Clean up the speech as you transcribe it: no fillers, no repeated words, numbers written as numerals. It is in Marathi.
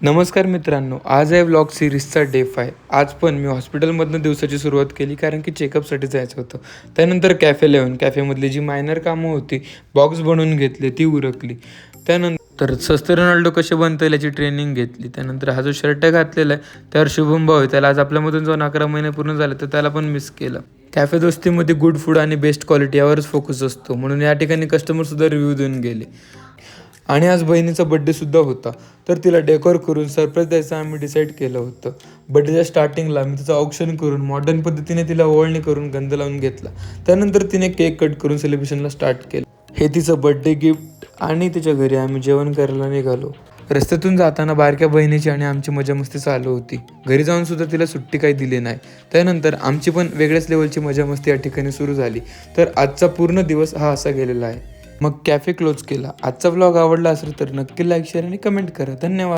नमस्कार मित्रांनो, आज आहे व्लॉग सिरीजचा डे 5. आज पण मी हॉस्पिटलमधनं दिवसाची सुरुवात केली कारण की चेकअपसाठी जायचं होतं. त्यानंतर कॅफेमधली जी मायनर कामं होती, बॉक्स बनवून घेतले, ती उरकली. त्यानंतर सस्ते रोनाल्डो कसे बनता येईल याची ट्रेनिंग घेतली. त्यानंतर हा जो शर्ट घातलेला आहे त्यावर शुभम भाऊ आहे, त्याला आज आपल्यामधून जाऊन 11 महिने पूर्ण झाले तर त्याला पण मिस केलं. कॅफे दोस्तीमध्ये गुड फूड आणि बेस्ट क्वालिटी यावरच फोकस असतो, म्हणून या ठिकाणी कस्टमरसुद्धा रिव्ह्यू देऊन गेले. आणि आज बहिणीचा बड्डेसुद्धा होता, तर तिला डेकोर करून सरप्राईज द्यायचं आम्ही डिसाईड केलं होतं. बड्डेच्या स्टार्टिंगला मी तिचं ऑप्शन करून मॉडर्न पद्धतीने तिला ओवाळणी करून गंध लावून घेतला. त्यानंतर तिने केक कट करून सेलिब्रेशनला स्टार्ट केलं. हे तिचं बड्डे गिफ्ट आणि तिच्या घरी आम्ही जेवण करायला निघालो. रस्त्यातून जाताना बारक्या बहिणीची आणि आमची मजामस्ती चालू होती. घरी जाऊन सुद्धा तिला सुट्टी काही दिली नाही. त्यानंतर आमची पण वेगळ्याच लेवलची मजामस्ती या ठिकाणी सुरू झाली. तर आजचा पूर्ण दिवस हा असा गेलेला आहे. मग कॅफे क्लोज केला. आजचा व्लॉग आवडला असेल तर नक्की लाईक, शेअर आणि कमेंट करा. धन्यवाद.